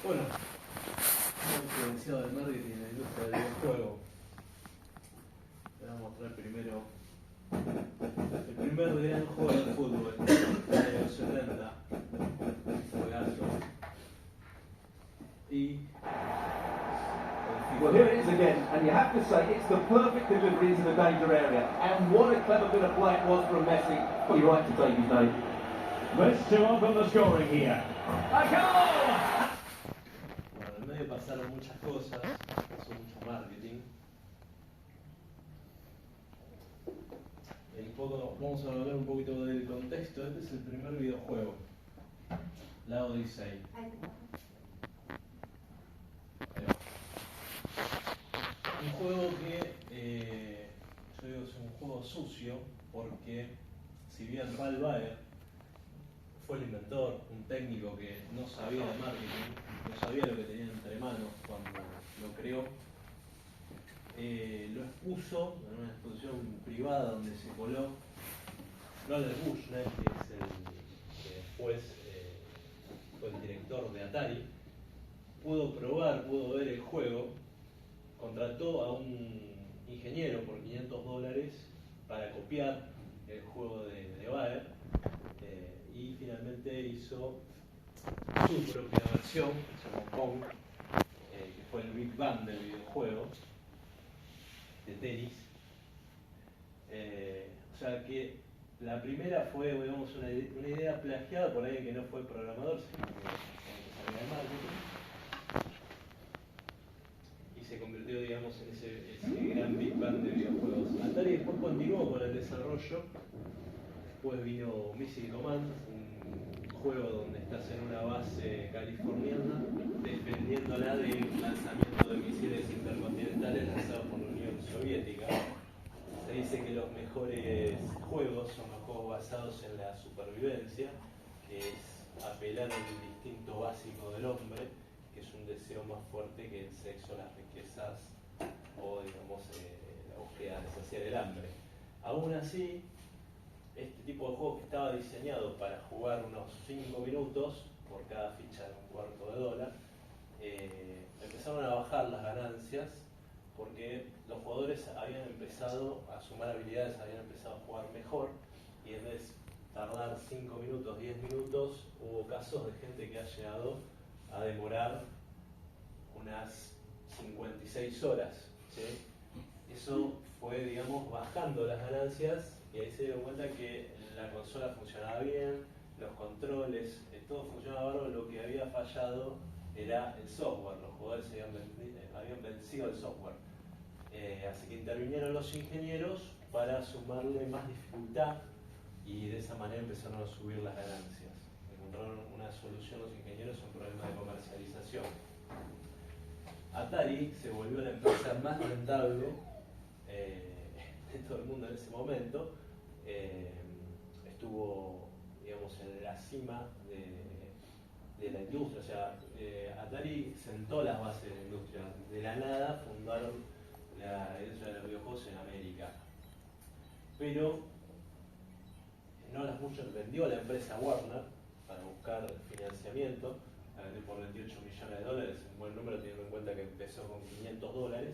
Bueno, como influenciado del marketing en la industria del videojuego, te voy a mostrar primero el primer gran juego de fútbol de los 70, juegazo. Y well, here it is again, and you have to say it's the perfect delivery into the danger area. And what a clever bit of play it was from Messi. You're right to take his name. Let's to open the scoring here. A goal! Bueno, en medio pasaron muchas cosas, pasó mucho marketing. Vamos a hablar un poquito del contexto. Este es el primer videojuego, la Odyssey. Un juego que yo digo es un juego sucio porque si bien Ralph Baer fue el inventor, un técnico que no sabía de marketing, no sabía lo que tenía entre manos cuando lo creó, lo expuso en una exposición privada donde se coló Roger Bushnell, que es el que después fue el director de Atari. Pudo ver el juego, contrató a un ingeniero por $500 para copiar el juego de Baer, y finalmente hizo su propia versión, que se llamó Pong, que fue el Big Bang del videojuego de tenis. O sea que la primera fue, digamos, una idea plagiada por alguien que no fue programador, sino que sabía de marketing, y se convirtió, digamos, en ese gran Big Bang de videojuegos. Atari después continuó con el desarrollo. Después vino Missile Command, un juego donde estás en una base californiana defendiéndola del lanzamiento de misiles intercontinentales lanzados por la Unión Soviética. Se dice que los mejores juegos son los juegos basados en la supervivencia, que es apelar al instinto básico del hombre, que es un deseo más fuerte que el sexo, las riquezas o, digamos, la búsqueda de saciar el hambre. Aún así, este tipo de juego, que estaba diseñado para jugar unos 5 minutos por cada ficha de $0.25, empezaron a bajar las ganancias porque los jugadores habían empezado a sumar habilidades, habían empezado a jugar mejor, y en vez de tardar 5 minutos, 10 minutos, hubo casos de gente que ha llegado a demorar unas 56 horas, ¿sí? Eso fue, digamos, bajando las ganancias, y ahí se dieron cuenta que la consola funcionaba bien, los controles, todo funcionaba bárbaro. Lo que había fallado era el software, los jugadores habían vencido el software. Así que intervinieron los ingenieros para sumarle más dificultad, y de esa manera empezaron a subir las ganancias. Encontraron una solución los ingenieros a un problema de comercialización. Atari se volvió la empresa más rentable de todo el mundo en ese momento. Estuvo, digamos, en la cima de la industria. O sea, Atari sentó las bases de la industria. De la nada fundaron la industria de los videojuegos en América. Pero no las muchos vendió a la empresa Warner para buscar financiamiento. La vendió por $28 millones, un buen número teniendo en cuenta que empezó con $500.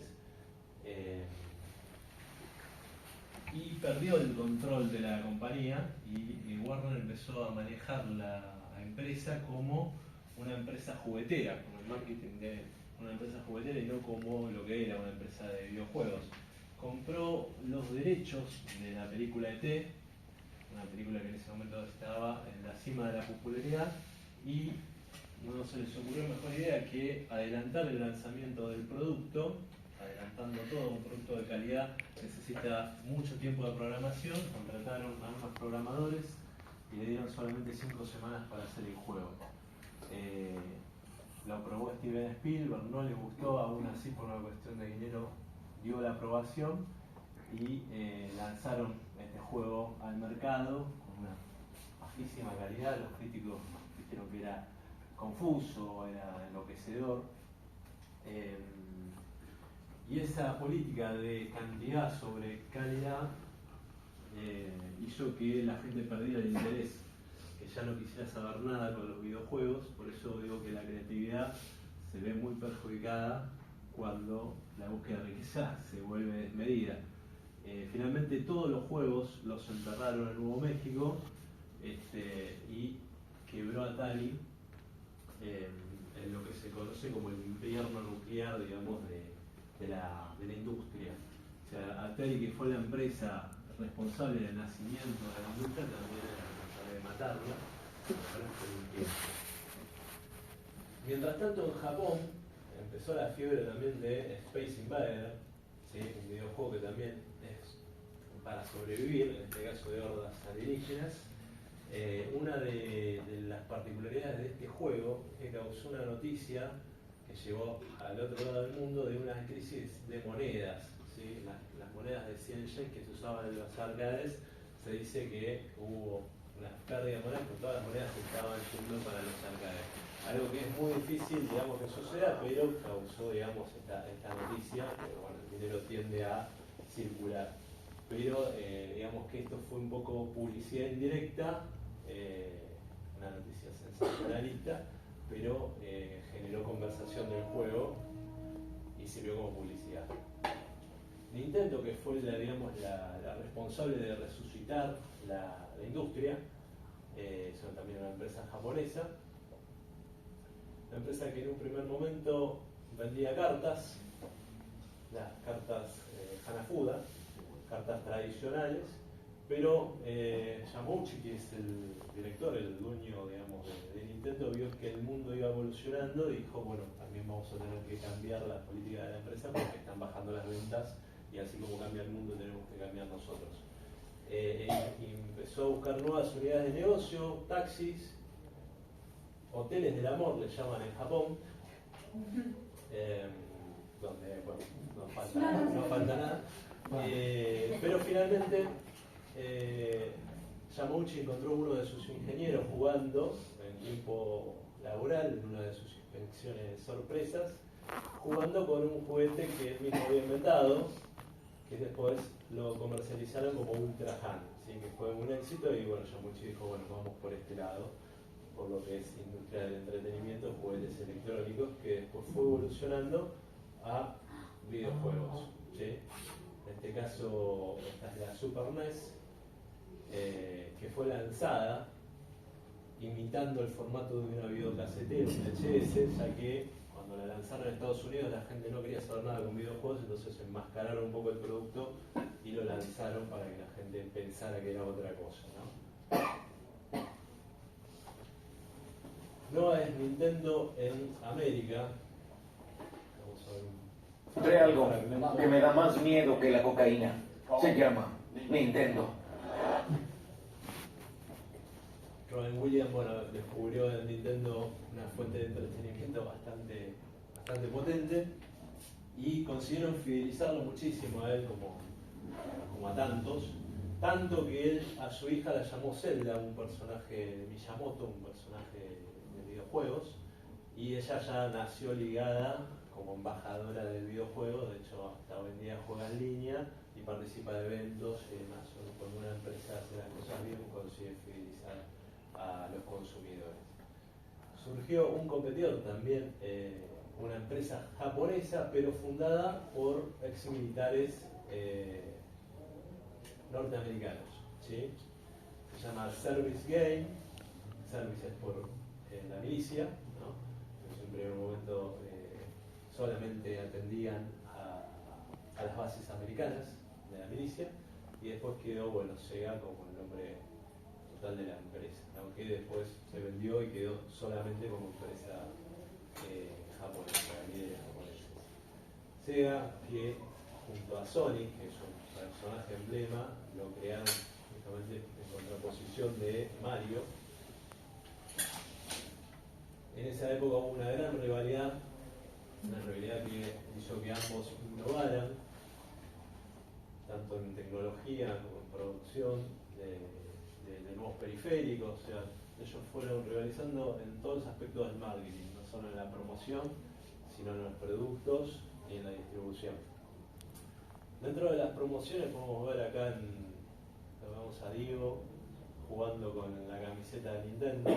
Y perdió el control de la compañía, y Warner empezó a manejar la empresa como una empresa juguetera, como el marketing de una empresa juguetera y no como lo que era una empresa de videojuegos. Compró los derechos de la película E.T., una película que en ese momento estaba en la cima de la popularidad, y no se les ocurrió mejor idea que adelantar el lanzamiento del producto. Adelantando todo, un producto de calidad necesita mucho tiempo de programación. Contrataron a unos programadores y le dieron solamente 5 semanas para hacer el juego. Lo probó Steven Spielberg, no le gustó, aún así por una cuestión de dinero dio la aprobación, y lanzaron este juego al mercado con una bajísima calidad. Los críticos dijeron que era confuso, era enloquecedor. Y esa política de cantidad sobre calidad hizo que la gente perdiera el interés, que ya no quisiera saber nada con los videojuegos. Por eso digo que la creatividad se ve muy perjudicada cuando la búsqueda de riqueza se vuelve desmedida. Finalmente todos los juegos los enterraron en Nuevo México y quebró Atari en lo que se conoce como el invierno nuclear, digamos, de la industria. O sea, Atari, que fue la empresa responsable del nacimiento de la industria, también era responsable de matarla. Mientras tanto, en Japón empezó la fiebre también de Space Invader, ¿sí? Un videojuego que también es para sobrevivir, en este caso de hordas alienígenas. Una de las particularidades de este juego es que causó una noticia que llevó al otro lado del mundo de una crisis de monedas, ¿sí? Las monedas de 100 yen que se usaban en los arcades, se dice que hubo una pérdida de monedas porque todas las monedas estaban yendo para los arcades. Algo que es muy difícil, digamos, que suceda, pero causó, digamos, esta noticia, que bueno, el dinero tiende a circular. Pero, digamos que esto fue un poco publicidad indirecta, una noticia sensacionalista, pero generó conversación del juego y sirvió como publicidad. Nintendo, que fue la responsable de resucitar la industria, son también una empresa japonesa, una empresa que en un primer momento vendía cartas, las cartas Hanafuda, cartas tradicionales, pero Yamauchi, que es el director, el dueño, digamos, de Nintendo, vio que el mundo iba evolucionando y dijo, bueno, también vamos a tener que cambiar la política de la empresa porque están bajando las ventas y así como cambia el mundo tenemos que cambiar nosotros. Y empezó a buscar nuevas unidades de negocio, taxis, hoteles del amor, le llaman en Japón, donde bueno, no falta nada. Pero finalmente Yamauchi encontró uno de sus ingenieros jugando en tiempo laboral, en una de sus inspecciones sorpresas, jugando con un juguete que él mismo había inventado, que después lo comercializaron como Ultra Han, ¿sí? Que fue un éxito y bueno, Yamauchi dijo, bueno, vamos por este lado, por lo que es industria del entretenimiento, juguetes electrónicos, que después fue evolucionando a videojuegos, ¿sí? En este caso, esta es la Super NES, que fue lanzada imitando el formato de una videocasetera, un VHS, ya que cuando la lanzaron en Estados Unidos la gente no quería saber nada con videojuegos, entonces enmascararon un poco el producto y lo lanzaron para que la gente pensara que era otra cosa, ¿no? No es Nintendo en América. Vamos a ver un... Trae algo que me da más miedo que la cocaína. Se llama Nintendo. Robin Williams, bueno, descubrió en Nintendo una fuente de entretenimiento bastante potente y consiguieron fidelizarlo muchísimo a él como a tantos, tanto que él a su hija la llamó Zelda, un personaje de Miyamoto, un personaje de videojuegos, y ella ya nació ligada como embajadora del videojuego, de hecho hasta hoy en día juega en línea y participa de eventos y demás. Cuando una empresa hace las cosas bien consigue fidelizar a los consumidores. Surgió un competidor también, una empresa japonesa, pero fundada por exmilitares norteamericanos, ¿sí? Se llama Service Game, Service es por la milicia, ¿no? En un primer momento solamente atendían a las bases americanas de la milicia y después quedó, bueno, Sega como el nombre total de la empresa, aunque después se vendió y quedó solamente como empresa japonesa, líderes japoneses. Sega, que junto a Sonic, que es un personaje emblema, lo crearon justamente en contraposición de Mario. En esa época hubo una gran rivalidad que hizo que ambos innovaran, tanto en tecnología como en producción de nuevos periféricos. O sea, ellos fueron rivalizando en todos los aspectos del marketing, no solo en la promoción, sino en los productos y en la distribución. Dentro de las promociones podemos ver acá lo vemos a Diego jugando con la camiseta de Nintendo.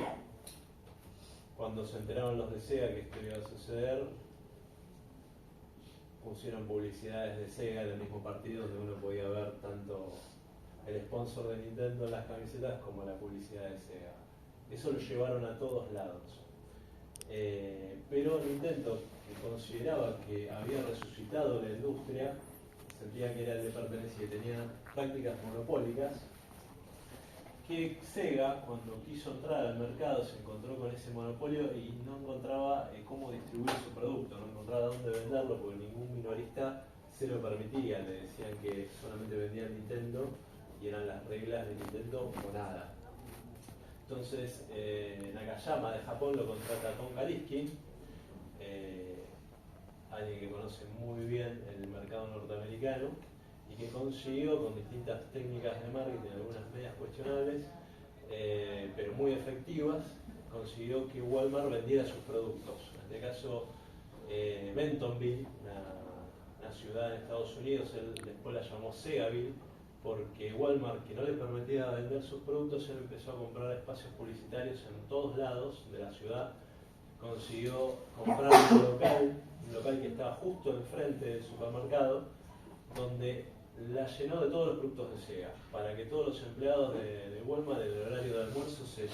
cuando se enteraron los de Sega que esto iba a suceder, pusieron publicidades de Sega en el mismo partido donde uno podía ver tanto el sponsor de Nintendo en las camisetas como la publicidad de Sega. Eso lo llevaron a todos lados. Pero Nintendo, que consideraba que había resucitado la industria, sentía que era el de pertenencia y tenía prácticas monopólicas, que Sega, cuando quiso entrar al mercado, se encontró con ese monopolio y no encontraba cómo distribuir su producto, no encontraba dónde venderlo porque ningún minorista se lo permitía. Le decían que solamente vendían Nintendo y eran las reglas de Nintendo o nada. Entonces Nakayama de Japón lo contrata a Tom Kalinske, alguien que conoce muy bien el mercado norteamericano y que consiguió con distintas técnicas de marketing, algunas medias cuestionables, pero muy efectivas, consiguió que Walmart vendiera sus productos. En este caso, Bentonville, una ciudad en Estados Unidos, él después la llamó Segaville, porque Walmart, que no le permitía vender sus productos, él empezó a comprar espacios publicitarios en todos lados de la ciudad. Consiguió comprar un local que estaba justo enfrente del supermercado, donde la llenó de todos los productos de Sega, para que todos los empleados de Walmart en el horario de almuerzo se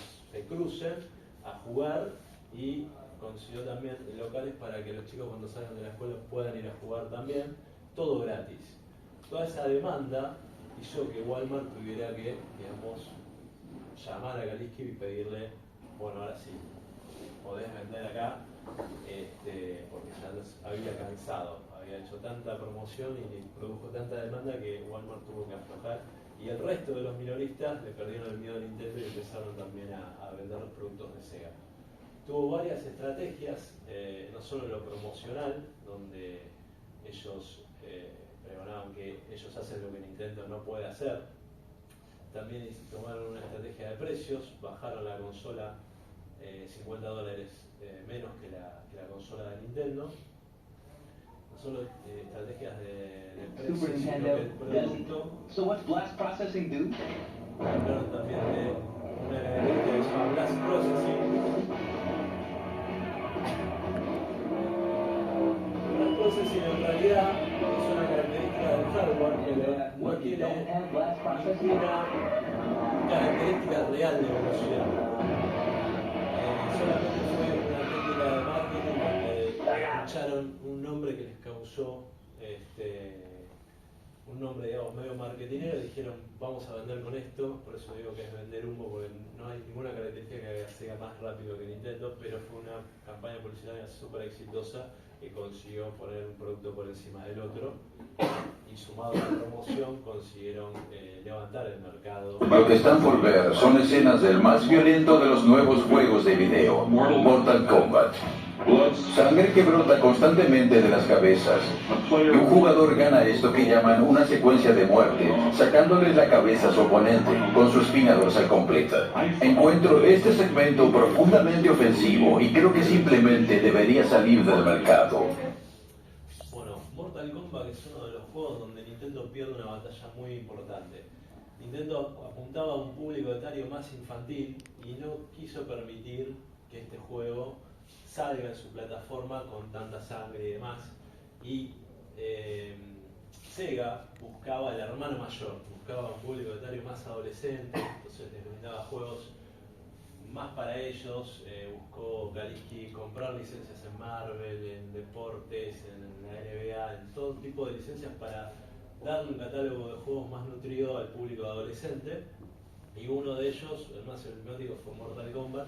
crucen a jugar, y consiguió también locales para que los chicos cuando salgan de la escuela puedan ir a jugar también, todo gratis. Toda esa demanda hizo que Walmart tuviera que, digamos, llamar a Kalinske y pedirle, bueno, ahora sí, podés vender acá, porque ya los había cansado, había hecho tanta promoción y produjo tanta demanda que Walmart tuvo que aflojar, y el resto de los minoristas le perdieron el miedo a Nintendo y empezaron también a vender los productos de Sega. Tuvo varias estrategias, no solo en lo promocional, donde ellos pregonaban que ellos hacen lo que Nintendo no puede hacer. También tomaron una estrategia de precios, bajaron la consola $50 menos que la consola de Nintendo. No solo estrategias de precios, sino que el producto. So what's blast processing do? Hablaron también de una herramienta que se llama Blast Processing. Blast Processing en realidad es una característica del hardware que no tiene ninguna característica real de velocidad. Solamente fue una técnica de marketing donde escucharon un nombre que les causó un nombre, digamos, medio marketinero, y dijeron vamos a vender con esto. Por eso digo que es vender humo, porque no hay ninguna característica que haga Sega más rápido que Nintendo, pero fue una campaña publicitaria súper exitosa que consiguió poner un producto por encima del otro, y sumado a la promoción consiguieron levantar el mercado. Lo que están por ver son escenas del más violento de los nuevos juegos de video, Mortal Kombat. Sangre que brota constantemente de las cabezas. Y un jugador gana esto que llaman una secuencia de muerte, sacándole la cabeza a su oponente con su espina dorsal completa. Encuentro este segmento profundamente ofensivo y creo que simplemente debería salir del mercado. Bueno, Mortal Kombat es uno de los juegos donde Nintendo pierde una batalla muy importante. Nintendo apuntaba a un público etario más infantil y no quiso permitir que este juego salga en su plataforma con tanta sangre y demás. Y Sega buscaba el hermano mayor, buscaba un público etario más adolescente, entonces les brindaba juegos más para ellos. Buscó Kalinske comprar licencias en Marvel, en deportes, en la NBA, en todo tipo de licencias para darle un catálogo de juegos más nutrido al público adolescente. Y uno de ellos, el más emblemático, fue Mortal Kombat,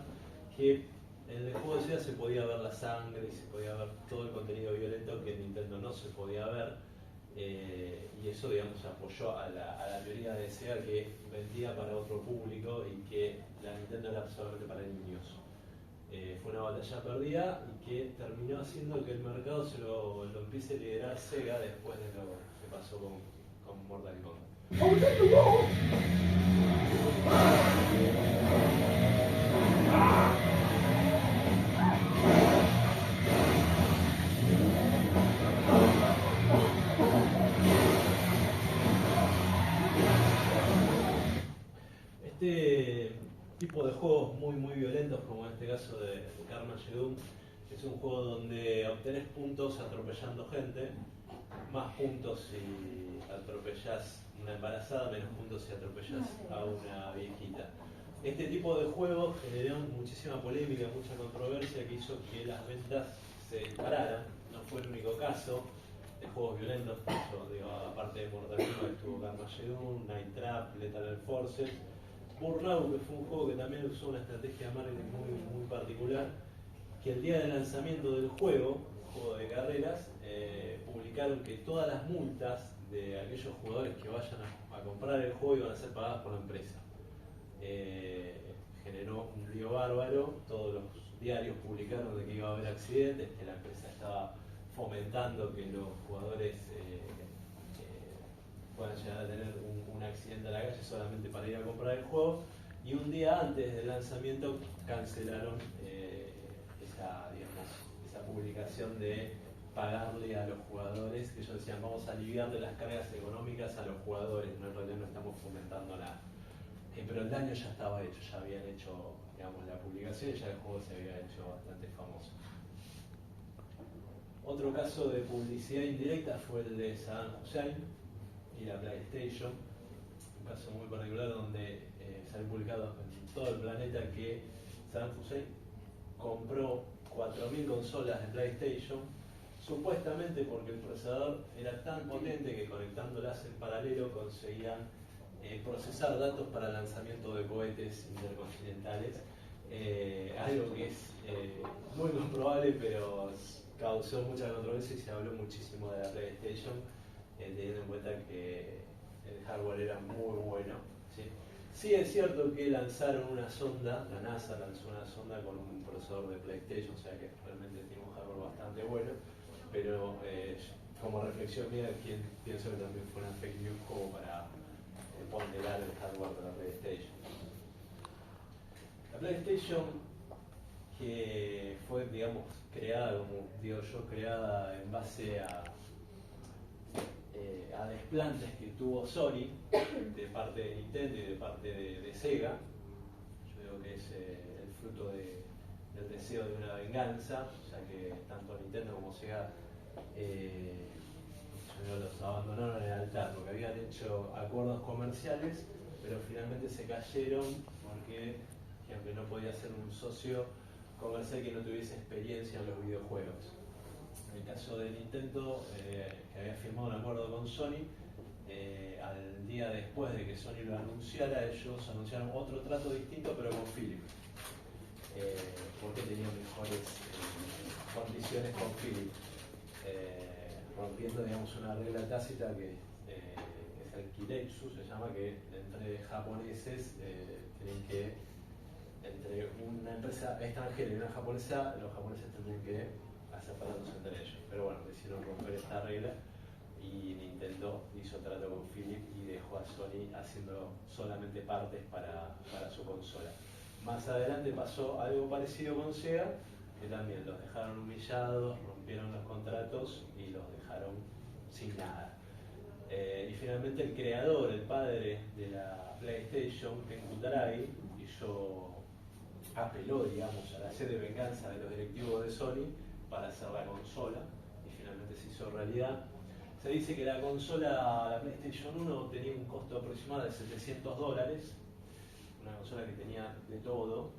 que en el juego de Sega se podía ver la sangre y se podía ver todo el contenido violento que en Nintendo no se podía ver, y eso, digamos, apoyó a la teoría de Sega que vendía para otro público y que la Nintendo era solamente para niños. Fue una batalla perdida y que terminó haciendo que el mercado se lo empiece a liderar Sega después de lo que pasó con Mortal Kombat. Este tipo de juegos muy violentos, como en este caso caso de Carmageddon, es un juego donde obtenés puntos atropellando gente, más puntos si atropellás una embarazada, menos puntos si atropellás a una viejita. Este tipo de juegos generó muchísima polémica, mucha controversia que hizo que las ventas se dispararan. No fue el único caso de juegos violentos, por eso, digo, aparte de Mortal Kombat estuvo Carmageddon, Night Trap, Lethal Forces, Burnout, que fue un juego que también usó una estrategia de marketing muy particular, que el día del lanzamiento del juego de carreras, publicaron que todas las multas de aquellos jugadores que vayan a comprar el juego iban a ser pagadas por la empresa. Generó un lío bárbaro, todos los diarios publicaron de que iba a haber accidentes, que la empresa estaba fomentando que los jugadores puedan llegar a tener un accidente a la calle solamente para ir a comprar el juego, y un día antes del lanzamiento cancelaron esa publicación de pagarle a los jugadores, que ellos decían vamos a aliviarle las cargas económicas a los jugadores, no, en realidad no estamos fomentando nada. Pero el daño ya estaba hecho, ya habían hecho, digamos, la publicación y ya el juego se había hecho bastante famoso. Otro caso de publicidad indirecta fue el de Saddam Hussein y la PlayStation, un caso muy particular donde se ha publicado en todo el planeta que Saddam Hussein compró 4.000 consolas de PlayStation, supuestamente porque el procesador era tan potente que conectándolas en paralelo conseguían procesar datos para el lanzamiento de cohetes intercontinentales, algo que es muy comprobable, pero causó mucha controversia y se habló muchísimo de la PlayStation, teniendo en cuenta que el hardware era muy bueno. Sí, es cierto que lanzaron una sonda, la NASA lanzó una sonda con un procesador de PlayStation, o sea que realmente tiene un hardware bastante bueno, pero como reflexión mía, pienso que también fue una fake news como para ponderar el hardware de la PlayStation. La PlayStation, que fue, digamos, creada, como digo yo, creada en base a desplantes que tuvo Sony de parte de Nintendo y de parte de Sega. Yo digo que es el fruto del deseo de una venganza, ya que tanto Nintendo como Sega los abandonaron en el altar, porque habían hecho acuerdos comerciales, pero finalmente se cayeron porque aunque no podía ser un socio comercial que no tuviese experiencia en los videojuegos. En el caso de Nintendo, que había firmado un acuerdo con Sony, al día después de que Sony lo anunciara, ellos anunciaron otro trato distinto pero con Philips, porque tenían mejores condiciones con Philips, rompiendo, digamos, una regla tácita que es el Kiretsu, se llama, que entre japoneses tienen que, entre una empresa extranjera y una japonesa, los japoneses tendrían que hacer tratos entre ellos. Pero bueno, decidieron romper esta regla y Nintendo hizo trato con Philips y dejó a Sony haciendo solamente partes para su consola. Más adelante pasó algo parecido con Sega, que también los dejaron humillados, rompieron los contratos y los dejaron sin nada. Y finalmente el creador, el padre de la PlayStation, Ken Kutaragi, apeló, digamos, a la sed de venganza de los directivos de Sony para hacer la consola, y finalmente se hizo realidad. Se dice que la consola, la PlayStation 1, tenía un costo aproximado de $700, una consola que tenía de todo,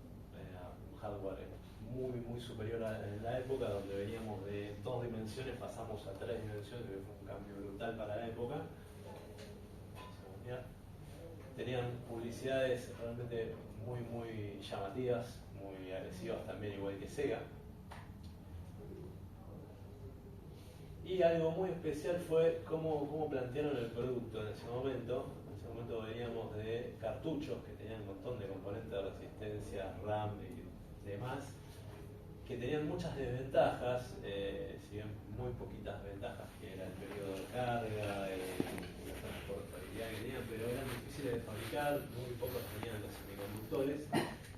un hardware muy superior en la época, donde veníamos de 2 dimensiones, pasamos a 3 dimensiones, que fue un cambio brutal para la época. Tenían publicidades realmente muy llamativas, muy agresivas también, igual que Sega. Y algo muy especial fue cómo plantearon el producto en ese momento. En ese momento veníamos de cartuchos que tenían un montón de componentes de resistencia, RAM y demás, que tenían muchas desventajas, si bien muy poquitas ventajas, que era el periodo de carga, la transportabilidad que tenían, pero eran difíciles de fabricar, muy pocos tenían los semiconductores,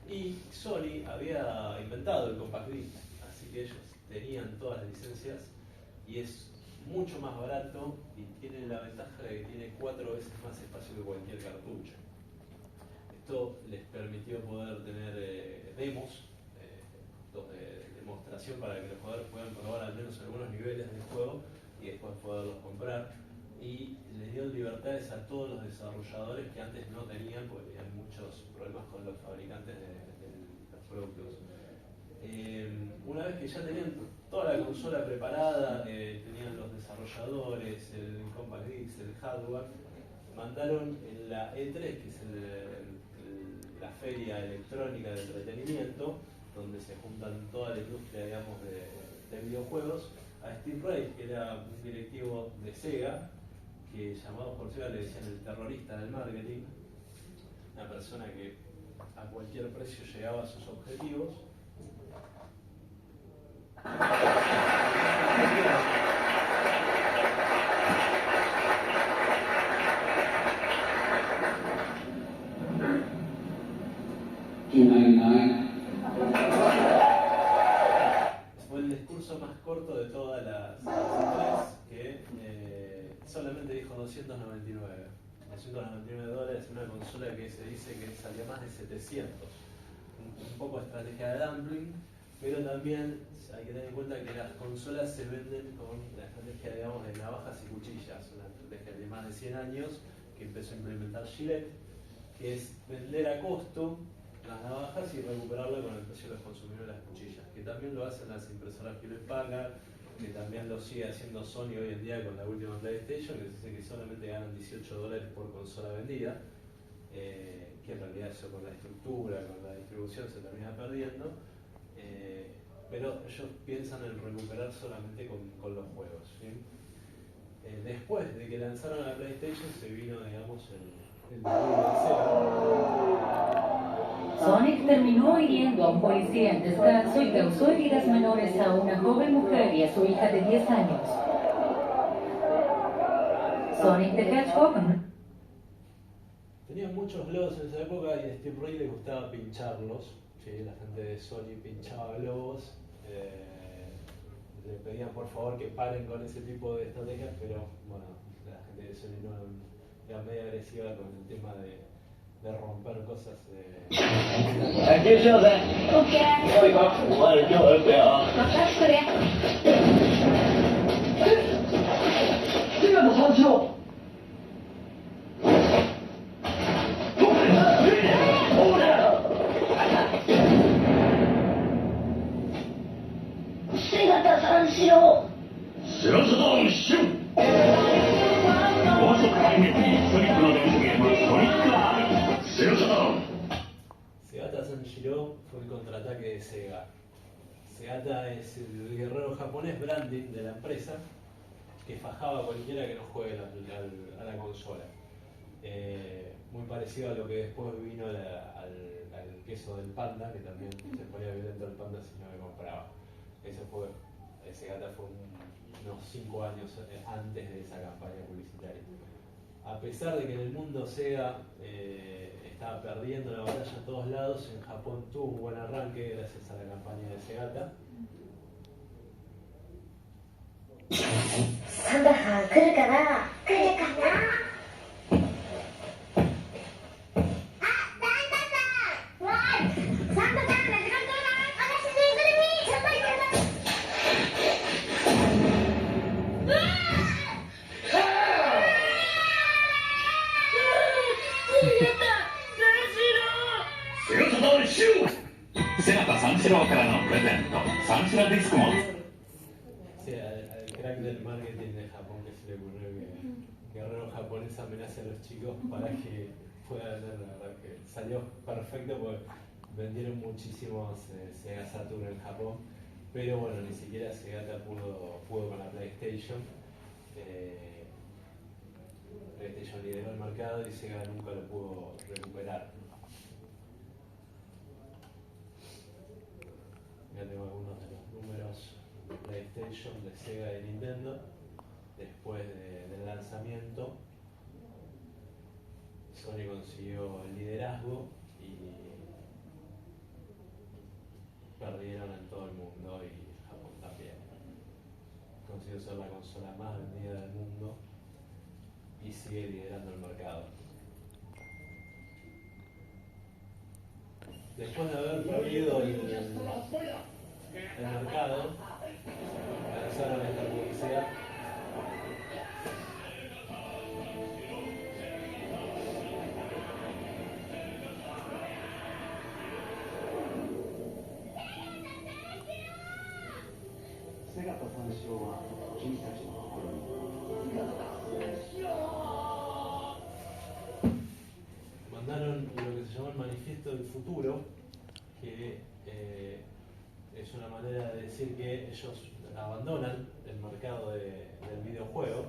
y Sony había inventado el compact disc, así que ellos tenían todas las licencias y es mucho más barato y tiene la ventaja de que tiene 4 veces más espacio que cualquier cartucho. Esto les permitió poder tener demos de demostración para que los jugadores puedan probar al menos algunos niveles del juego y después poderlos comprar. Y les dio libertades a todos los desarrolladores que antes no tenían, porque tenían muchos problemas con los fabricantes de los productos. Una vez que ya tenían toda la consola preparada, tenían los desarrolladores, el Compact Disc, el hardware, mandaron en la E3, que es la feria electrónica de entretenimiento, donde se juntan toda la industria, digamos, de videojuegos, a Steve Reich, que era un directivo de Sega, que llamado por Sega le decían el terrorista del marketing, una persona que a cualquier precio llegaba a sus objetivos. Fue el discurso más corto de todas las tres, que solamente dijo $299. $299, una consola que se dice que salía más de 700. Un poco estrategia de dumpling, pero también hay que tener en cuenta que las consolas se venden con la estrategia, digamos, de navajas y cuchillas, una estrategia de más de 100 años que empezó a implementar Gillette, que es vender a costo las navajas y recuperarla con el precio de los consumidores de las cuchillas, que también lo hacen las impresoras Hewlett Packard, que también lo sigue haciendo Sony hoy en día con la última PlayStation, que se dice que solamente ganan $18 por consola vendida, que en realidad eso con la estructura, con la distribución se termina perdiendo, pero ellos piensan en recuperar solamente con los juegos, ¿sí? Después de que lanzaron la PlayStation se vino, digamos, el Sonic terminó hiriendo a un policía en descanso y causó heridas menores a una joven mujer y a su hija de 10 años. Sonic the Hedgehog tenía muchos globos en esa época y a Steve Reich le gustaba pincharlos. ¿Sí? La gente de Sony pinchaba globos. Le pedían por favor que paren con ese tipo de estrategias, pero bueno, la gente de Sony no era medio agresiva con el tema de romper cosas. Segata Sanshiro fue el contraataque de Sega. Segata es el guerrero japonés branding de la empresa que fajaba a cualquiera que no juegue a la consola. Muy parecido a lo que después vino al queso del panda, que también se ponía violento el panda si no me compraba. Segata fue unos 5 años antes de esa campaña publicitaria. A pesar de que en el mundo Sega estaba perdiendo la batalla a todos lados, en Japón tuvo un buen arranque gracias a la campaña de Segata. Sí, al crack del marketing de Japón que se le ocurrió que guerrero japonés amenace a los chicos para que puedan ver, la verdad que salió perfecto porque vendieron muchísimos Sega Saturn en Japón, pero bueno, ni siquiera Segata pudo con la PlayStation. PlayStation lideró el mercado y Sega nunca lo pudo recuperar. Ya tengo algunos de los números de PlayStation, de Sega y de Nintendo después del lanzamiento. Sony consiguió el liderazgo y perdieron en todo el mundo y Japón también. Consiguió ser la consola más vendida del mundo y sigue liderando el mercado. Después de haber perdido el mercado, lanzaron esta publicidad. Mandaron lo que se llama el manifiesto del futuro, que es una manera de decir que ellos abandonan el mercado del videojuego,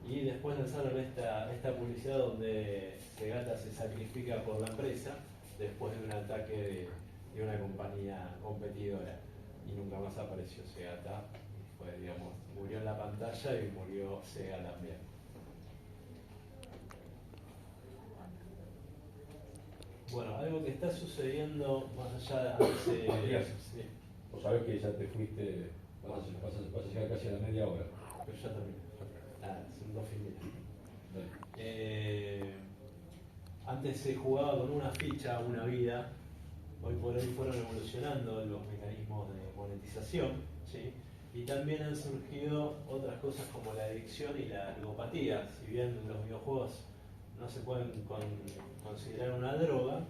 y después lanzaron esta publicidad donde Segata se sacrifica por la empresa después de un ataque de una compañía competidora, y nunca más apareció Segata. Fue, digamos, murió en la pantalla y murió Sega también. Bueno, algo que está sucediendo más allá de Matías, sí, vos sabés que ya te fuiste, vas a llegar casi a la media hora. pero ya terminé. Son 2 fines. Antes se jugaba con una ficha, una vida. Hoy por hoy fueron evolucionando los mecanismos de monetización, ¿sí? Y también han surgido otras cosas como la adicción y la ludopatía. Si bien los videojuegos no se pueden considerar una droga,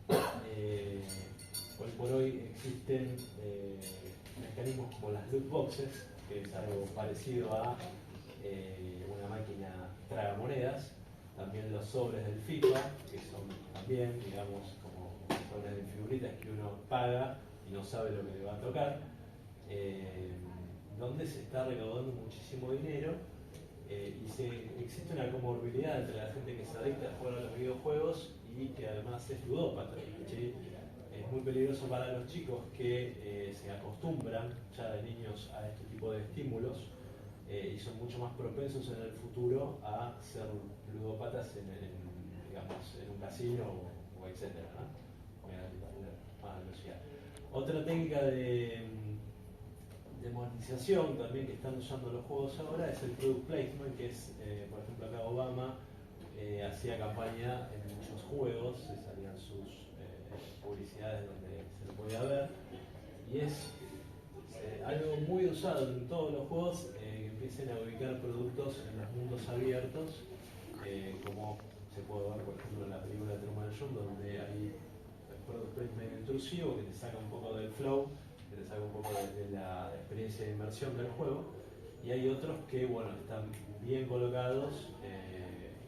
hoy por hoy existen mecanismos como las loot boxes, que es algo parecido a una máquina tragamonedas. También los sobres del FIFA, que son también, digamos, como sobres de figuritas que uno paga y no sabe lo que le va a tocar, donde se está recaudando muchísimo dinero, y existe una comorbilidad entre la gente que se adicta a jugar a los videojuegos y que además es ludópata, ¿sí? Es muy peligroso para los chicos que se acostumbran ya de niños a este tipo de estímulos, y son mucho más propensos en el futuro a ser ludópatas digamos, en un casino o etcétera, ¿no? Otra técnica de monetización también que están usando los juegos ahora es el product placement, que es, por ejemplo, acá Obama hacía campaña en muchos juegos, se salían sus publicidades donde se lo podía ver, y es algo muy usado en todos los juegos, que empiecen a ubicar productos en los mundos abiertos, como se puede ver, por ejemplo, en la película Truman Show, donde hay el product placement intrusivo que te saca un poco del flow, que te saca un poco de la experiencia de inmersión del juego, y hay otros que, bueno, están bien colocados,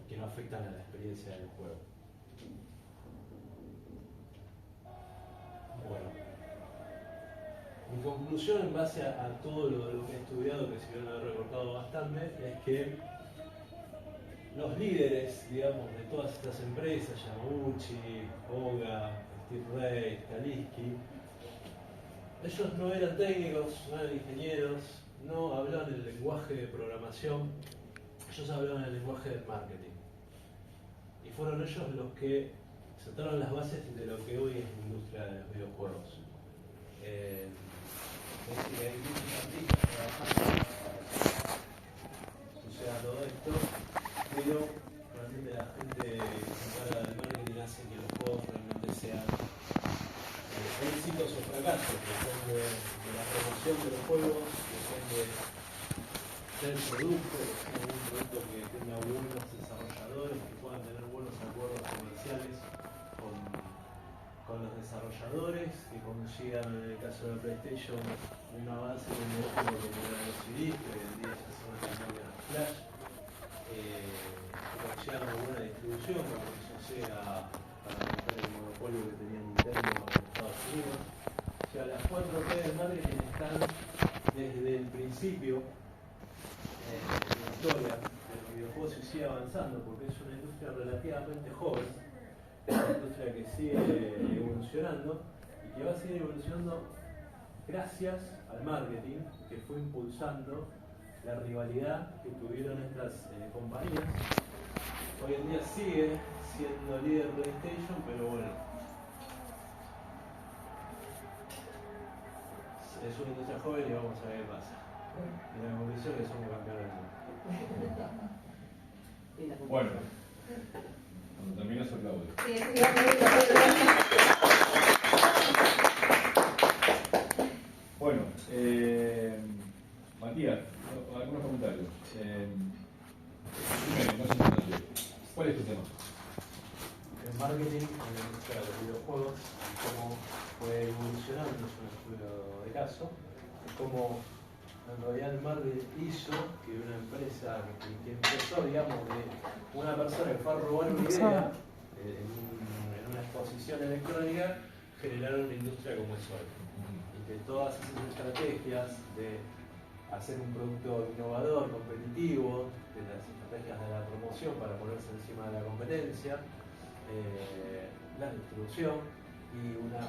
que no afectan a la experiencia del juego. Bueno, mi conclusión en base a todo lo que he estudiado, que si bien lo he recortado bastante, es que los líderes, digamos, de todas estas empresas, Yamauchi, Oga, Steve Ray, Kaliski, ellos no eran técnicos, no eran ingenieros, no hablaban el lenguaje de programación, ellos hablaban el lenguaje del marketing. Y fueron ellos los que sentaron las bases de lo que hoy es la industria de los videojuegos. Es decir, hay muchos artistas trabajando para suceda todo esto, pero realmente la gente que se encarga del marketing hace que los juegos realmente sean éxitos o fracasos. Depende de la promoción de los juegos, depende del producto, de ser un producto que tenga buenos desarrolladores, que puedan tener buenos acuerdos comerciales con los desarrolladores, que consigan, en el caso de la PlayStation, un avance tecnológico como eran los CDs, que hoy en día ya son las memorias flash, que consigan una buena distribución, como hizo Sega para romper el monopolio que tenía Nintendo en Estados Unidos. O sea, las 4P del marketing están desde el principio de la historia de los videojuegos y sigue avanzando, porque es una industria relativamente joven, es una industria que sigue evolucionando y que va a seguir evolucionando gracias al marketing, que fue impulsando la rivalidad que tuvieron estas compañías. Hoy en día sigue siendo líder PlayStation, pero bueno, es una industria joven y vamos a ver qué pasa. Y la conclusión es que somos campeones del mundo. Bueno, cuando termine se aplaude. Bueno, Matías, algunos comentarios. Primero, más importante, ¿cuál es tu tema? El marketing en la industria de los videojuegos, cómo fue evolucionando, es un estudio de caso, cómo en realidad el marketing hizo que una empresa que empezó, digamos, de una persona que fue a robar una idea en una exposición electrónica, generaron una industria como es hoy. Y que todas esas estrategias de hacer un producto innovador, competitivo, de las estrategias de la promoción para ponerse encima de la competencia, la distribución y unas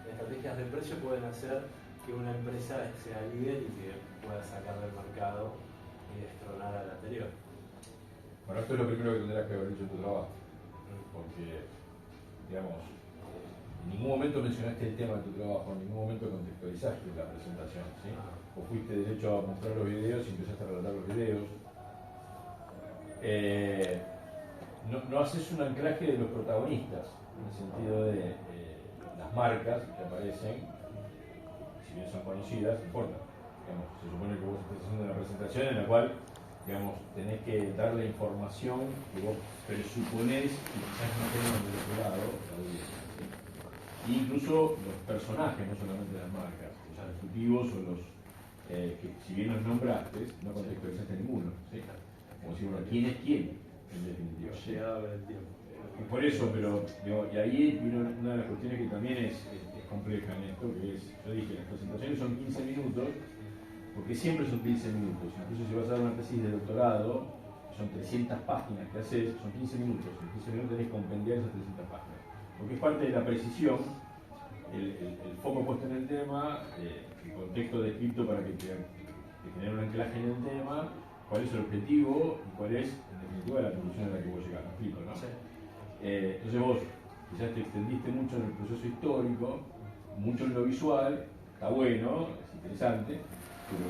estrategias de precio pueden hacer que una empresa sea líder y que pueda sacar del mercado y destronar al anterior. Bueno, esto es lo primero que tendrás que haber dicho en tu trabajo, porque, digamos, en ningún momento mencionaste el tema de tu trabajo, en ningún momento contextualizaste la presentación, ¿sí? O fuiste derecho a mostrar los videos y empezaste a relatar los videos. No haces un anclaje de los protagonistas, en el sentido de las marcas que aparecen, si bien son conocidas, no importa. Digamos, se supone que vos estás haciendo una presentación en la cual, digamos, tenés que dar la información que vos presuponés y quizás no tengan del otro lado la audiencia. ¿Sí? E incluso los personajes, no solamente las marcas, los ejecutivos o los que si bien los nombraste, no contextualizaste ninguno. ¿Sí? Como decir, bueno, ¿quién es quién? En definitiva. ¿Sí? El tiempo. Y por eso, pero digo, y ahí vino una de las cuestiones que también es compleja en esto, que es, yo dije, las presentaciones son 15 minutos, porque siempre son 15 minutos. Incluso si vas a dar una tesis de doctorado, son 300 páginas que haces, son 15 minutos. En 15 minutos tenés que compendiar esas 300 páginas. Porque es parte de la precisión, el foco puesto en el tema, el contexto descrito para que te genere un anclaje en el tema, cuál es el objetivo y cuál es, en definitiva, la conclusión a la que vos llegás. ¿Me explico, no? Sí. Entonces vos quizás te extendiste mucho en el proceso histórico, mucho en lo visual, está bueno, es interesante, pero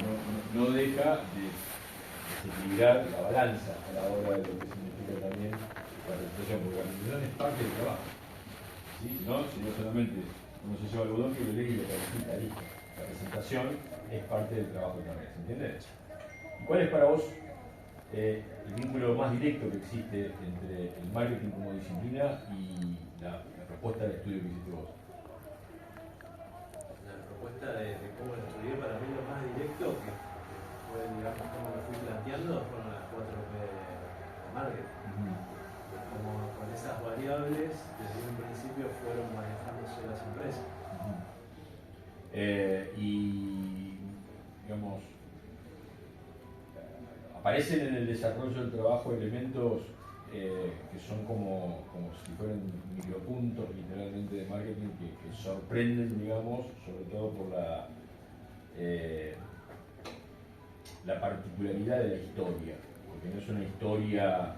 no deja de desequilibrar la balanza a la hora de lo que significa también la presentación, porque la presentación es parte del trabajo. ¿Sí? Si no solamente uno se lleva algodón que lo lee y lo califica, listo. La presentación es parte del trabajo también, ¿se entiende? ¿Y cuál es para vos el vínculo más directo que existe entre el marketing como disciplina y la propuesta de estudio que hiciste vos? La propuesta de cómo lo estudié, para mí lo más directo, que fue, digamos, cómo lo fui planteando, fueron las 4P de marketing. Como con esas variables, desde un principio fueron manejándose las empresas. Y, digamos, aparecen en el desarrollo del trabajo elementos que son como si fueran micropuntos literalmente de marketing que sorprenden, digamos, sobre todo por la particularidad de la historia, porque no es una historia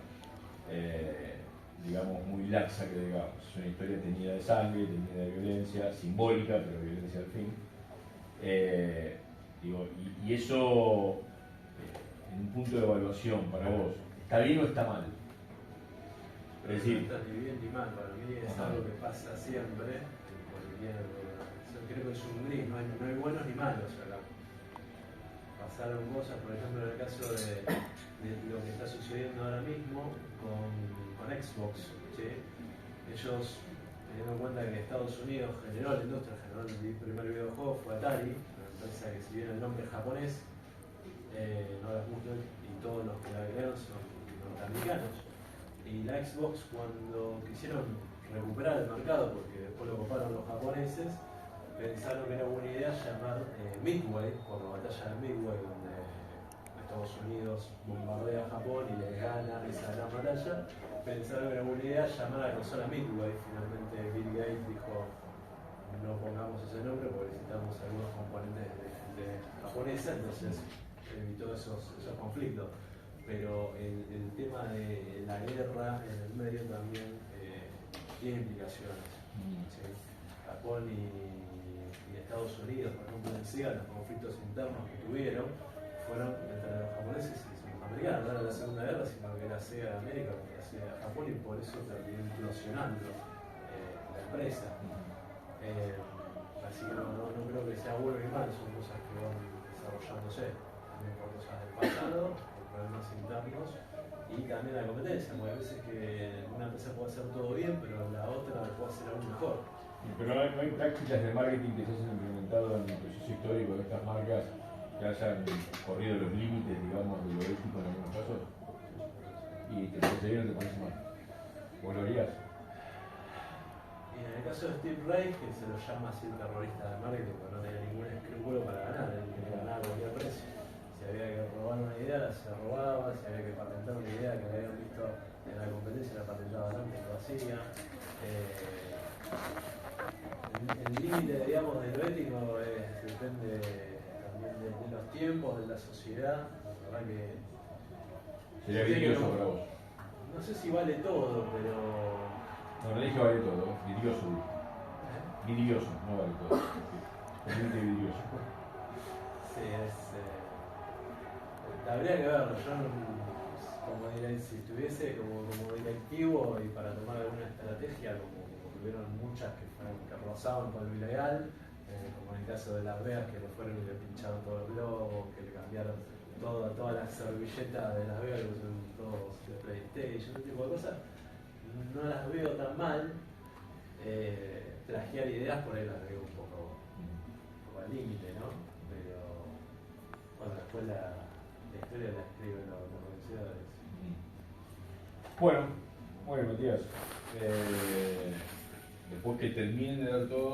digamos muy laxa que digamos, es una historia teñida de sangre, teñida de violencia, simbólica, pero violencia al fin. Y eso en un punto de evaluación para vos, ¿está bien o está mal? Pero es decir, no está ni bien ni mal, para mí es algo que pasa siempre, yo creo que es un gris, no hay buenos ni malos acá. Pasaron cosas, por ejemplo en el caso de lo que está sucediendo ahora mismo con Xbox, ¿sí? Ellos, teniendo en cuenta que Estados Unidos generó la industria, generó el primer videojuego, fue Atari, una empresa que si bien el nombre es japonés, no las gusta, y todos los que la crearon son norteamericanos. Y la Xbox, cuando quisieron recuperar el mercado, porque después lo coparon los japoneses, pensaron que era buena idea llamar Midway, por la batalla de Midway, donde Estados Unidos bombardea a Japón y le gana esa gran batalla. Pensaron que era buena idea llamar a la consola Midway. Finalmente Bill Gates dijo, no pongamos ese nombre porque necesitamos algunos componentes de gente japonesa, entonces evitó esos conflictos. Pero el tema de la guerra en el medio también tiene implicaciones. ¿Sí? Japón y Estados Unidos, por ejemplo, en SEGA, los conflictos internos que tuvieron fueron entre los japoneses y los americanos, no era la Segunda Guerra, sino que era SEGA de América contra SEGA de Japón, y por eso terminó implosionando la empresa. Así que no creo que sea bueno ni mal, son cosas que van desarrollándose, también por cosas del pasado, por problemas internos y también la competencia, porque a veces que una empresa puede hacer todo bien, pero la otra puede hacer aún mejor. Pero no hay prácticas de marketing que se hayan implementado en el proceso histórico de estas marcas que hayan corrido los límites, digamos, de lo ético en algunos casos. Y te parece bien o te parece mal. ¿Vos lo harías? Y en el caso de Steve Reich, que se lo llama así el terrorista del marketing, porque no tenía ningún escrúpulo para ganar, él quería ganar a cualquier precio. Si había que robar una idea, se robaba, si había que patentar una idea que habían visto en la competencia, la patentaba antes y lo hacía. El límite, digamos, de lo ético depende también de los tiempos, de la sociedad. La verdad que Sería vidrioso para vos. no sé si vale todo, pero No, le dije vale todo, vidrioso. Vidrioso, no vale todo. Totalmente vidrioso. sí, habría que verlo. Yo, como diré, si estuviese como directivo y para tomar alguna estrategia, como tuvieron muchas que rozaban con lo ilegal, como en el caso de Las Vegas, que le fueron y le pincharon todos los globos, que le cambiaron todas las servilletas de Las Vegas, que son todos de PlayStation, ese tipo de cosas, no las veo tan mal. Plagiar ideas por ahí las veo un poco al límite, ¿no? Pero bueno, después la historia la escriben los vencedores. Bueno, Matías. Después que terminen de dar todo.